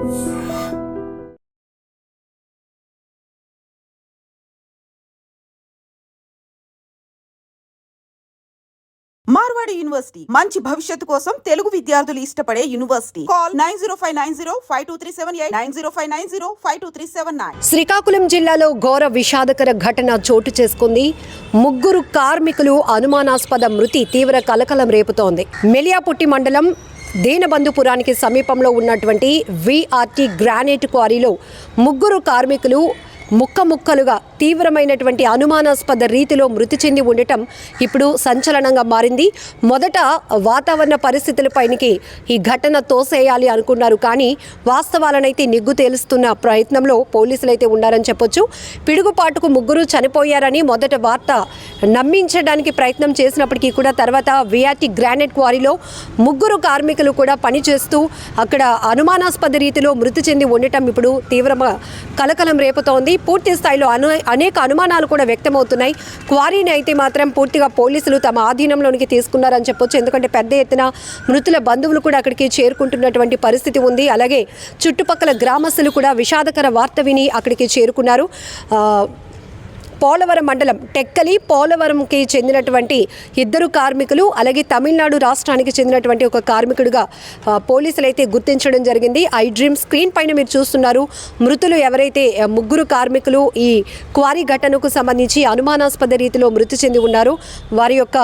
Marwadi university మంచి భవిష్యత్తు కోసం తెలుగు విద్యార్థులు ఇష్టపడే యూనివర్సిటీ. కాల్ 9059052378 9059052379. శ్రీకాకుళం జిల్లాలో ఘోర విషాదకర ఘటన చోటు చేసుకుంది. ముగ్గురు కార్మికులు అనుమానాస్పద మృతి తీవ్ర కలకలం రేపుతోంది. మెలియాపుట్టి మండలం దేనబంధుపురానికి సమీపంలో ఉన్నటువంటి విఆర్టీ గ్రానైట్ క్వారీలో ముగ్గురు కార్మికులు ముక్కలుగా తీవ్రమైనటువంటి అనుమానాస్పద రీతిలో మృతి చెంది ఉండటం ఇప్పుడు సంచలనంగా మారింది. మొదట వాతావరణ పరిస్థితులపైనకి ఈ ఘటన తోసేయాలి అనుకున్నారు, కానీ వాస్తవాలనైతే నిగ్గు తేలుస్తున్న ప్రయత్నంలో పోలీసులైతే ఉన్నారని చెప్పొచ్చు. పిడుగుపాటుకు ముగ్గురు చనిపోయారని మొదట వార్త నమ్మించడానికి ప్రయత్నం చేసినప్పటికీ కూడా తర్వాత విఆర్టీ గ్రానైట్ క్వారీలో ముగ్గురు కార్మికులు కూడా పనిచేస్తూ అక్కడ అనుమానాస్పద రీతిలో మృతి చెంది ఉండటం ఇప్పుడు తీవ్రంగా కలకలం రేపుతోంది. పూర్తి స్థాయిలో అనేక అనుమానాలు కూడా వ్యక్తమవుతున్నాయి. క్వారీని అయితే మాత్రం పూర్తిగా పోలీసులు తమ ఆధీనంలోనికి తీసుకున్నారని చెప్పొచ్చు. ఎందుకంటే పెద్ద ఎత్తున మృతుల బంధువులు కూడా అక్కడికి చేరుకుంటున్నటువంటి పరిస్థితి ఉంది. అలాగే చుట్టుపక్కల గ్రామస్తులు కూడా విషాదకర వార్త విని అక్కడికి చేరుకున్నారు. పోలవరం మండలం టెక్కలి పోలవరంకి చెందినటువంటి ఇద్దరు కార్మికులు, అలాగే తమిళనాడు రాష్ట్రానికి చెందినటువంటి ఒక కార్మికుడిగా పోలీసులు అయితే గుర్తించడం జరిగింది. ఐ డ్రీమ్ స్క్రీన్ పైన మీరు చూస్తున్నారు. మృతులు ఎవరైతే ముగ్గురు కార్మికులు ఈ క్వారీ ఘటనకు సంబంధించి అనుమానాస్పద రీతిలో మృతి చెంది ఉన్నారు, వారి యొక్క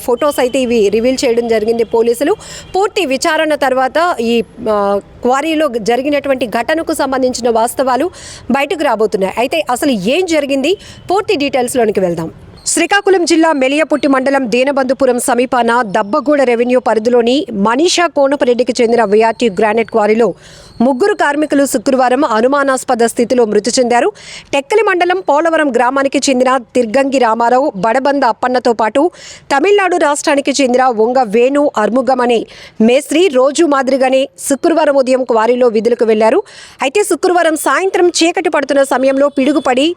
ఫొటోస్ అయితే ఇవి రివీల్ చేయడం జరిగింది పోలీసులు. పూర్తి విచారణ తర్వాత ఈ క్వారీలో జరిగినటువంటి ఘటనకు సంబంధించిన వాస్తవాలు బయటకు రాబోతున్నాయి. అయితే అసలు ఏం జరిగింది, పూర్తి డీటెయిల్స్లోనికి వెళ్దాం. శ్రీకాకుళం జిల్లా మెలియాపుట్టి మండలం దేనబంధుపురం సమీపాన దబ్బగూడ రెవెన్యూ పరిధిలోని మనీషా కోనపరెడ్డికి చెందిన విఆర్టీ గ్రానైట్ క్వారీలో ముగ్గురు కార్మికులు శుక్రవారం అనుమానాస్పద స్థితిలో మృతి చెందారు. టెక్కలి మండలం పోలవరం గ్రామానికి చెందిన తిర్గంగి రామారావు, బడబంద అప్పన్నతో పాటు తమిళనాడు రాష్ట్రానికి చెందిన వంగ వేణు అర్ముగం అనే మేస్త్రి రోజు మాదిరిగానే శుక్రవారం ఉదయం క్వారీలో విధులకు వెళ్లారు. అయితే శుక్రవారం సాయంత్రం చీకటి పడుతున్న సమయంలో పిడుగుపడి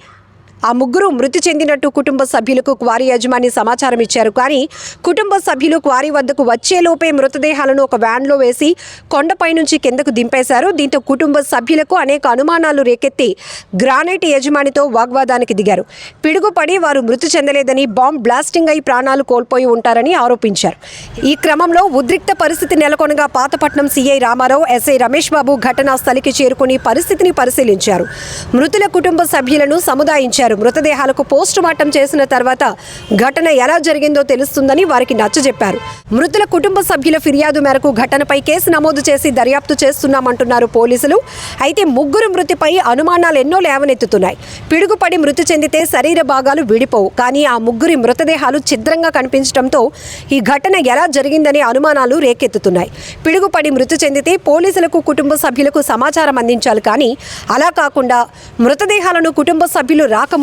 ఆ ముగ్గురు మృతి చెందినట్టు కుటుంబ సభ్యులకు క్వారీ యజమాని సమాచారం ఇచ్చారు. కానీ కుటుంబ సభ్యులు క్వారీ వద్దకు వచ్చేలోపే మృతదేహాలను ఒక వ్యాన్లో వేసి కొండపై నుంచి కిందకు దింపేశారు. దీంతో కుటుంబ సభ్యులకు అనేక అనుమానాలు రేకెత్తి గ్రానైట్ యజమానితో వాగ్వాదానికి దిగారు. పిడుగుపడి వారు మృతి చెందలేదని, బాంబ్ బ్లాస్టింగ్ అయి ప్రాణాలు కోల్పోయి ఉంటారని ఆరోపించారు. ఈ క్రమంలో ఉద్రిక్త పరిస్థితి నెలకొనగా పాతపట్నం సీఐ రామారావు, ఎస్ఐ రమేష్ బాబు ఘటనా స్థలికి చేరుకుని పరిస్థితిని పరిశీలించారు. మృతుల కుటుంబ సభ్యులను సముదాయించారు. మృతదేహాలకు పోస్ట్ మార్టం చేసిన తర్వాత ఘటన ఎలా జరిగిందో తెలుస్తుందని వారికి నచ్చజెప్పారు. మృతుల కుటుంబ సభ్యుల ఫిర్యాదు మేరకు ఘటనపై కేసు నమోదు చేసి దర్యాప్తు చేస్తున్నామంటున్నారు పోలీసులు. అయితే ముగ్గురు మృతిపై అనుమానాలు ఎన్నో లేవనెత్తుతున్నాయి. పిడుగుపడి మృతి చెందితే శరీర భాగాలు విడిపోవు, కానీ ఆ ముగ్గురి మృతదేహాలు ఛిద్రంగా కనిపించడంతో ఈ ఘటన ఎలా జరిగిందనే అనుమానాలు రేకెత్తుతున్నాయి. పిడుగుపడి మృతి చెందితే పోలీసులకు కుటుంబ సభ్యులకు సమాచారం అందించాలి, కానీ అలా కాకుండా మృతదేహాలను కుటుంబ సభ్యులు రాకముందే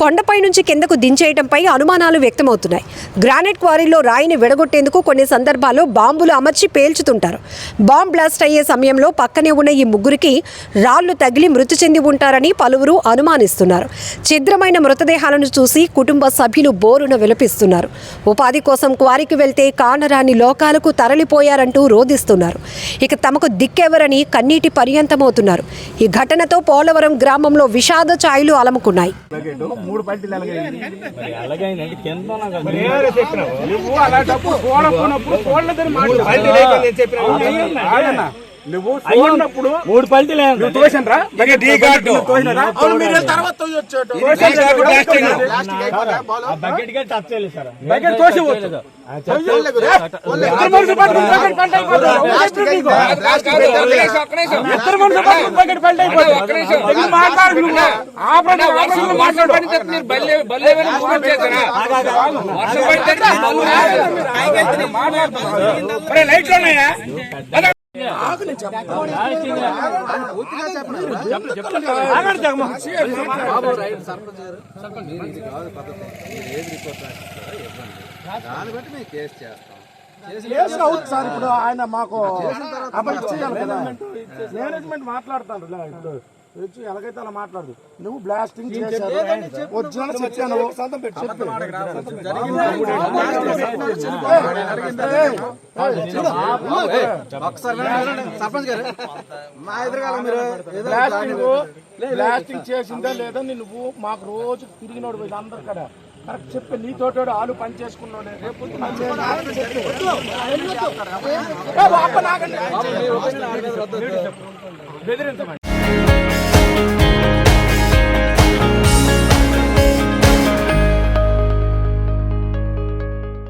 కొండపై నుంచి కిందకు దించేయడంపై అనుమానాలు వ్యక్తమవుతున్నాయి. గ్రానైట్ క్వారీలో రాయిని విడగొట్టేందుకు కొన్ని సందర్భాల్లో బాంబులు అమర్చి పేల్చుతుంటారు. బాంబ్ బ్లాస్ట్ అయ్యే సమయంలో పక్కనే ఉన్న ఈ ముగ్గురికి రాళ్లు తగిలి మృతి చెంది ఉంటారని పలువురు అనుమానిస్తున్నారు. ఛిద్రమైన మృతదేహాలను చూసి కుటుంబ సభ్యులు బోరున విలపిస్తున్నారు. ఉపాధి కోసం క్వారీకి వెళ్తే కానరాని లోకాలకు తరలిపోయారంటూ రోధిస్తున్నారు. ఇక తమకు దిక్కెవరని కన్నీటి పర్యంతమవుతున్నారు. ఈ ఘటనతో పోలవరం గ్రామంలో విషాద ఛాయలు అలముకున్నాయి. నువ్వు మూడు పల్టీలు తోసినరా లైట్లు ఉన్నాయా? దాన్ని బట్టి మేము కేసు చేస్తాం. సార్ ఇప్పుడు ఆయన మాకు మేనేజ్మెంట్ మాట్లాడుతారు. వచ్చి ఎలాగైతే అలా మాట్లాడదు. నువ్వు బ్లాస్టింగ్ చేశావు, ఒరిజినల్ చెప్పాను. సర్పంచ్ గారు మా ఎదురుగా మీరు బ్లాస్టింగ్ చేసిందా లేదా నువ్వు మాకు రోజు తిరిగినోడు పోయి అందరు కదా కరెక్ట్ చెప్పి నీతోటి ఆలు పని చేసుకున్నాడే బెదిరించమండి.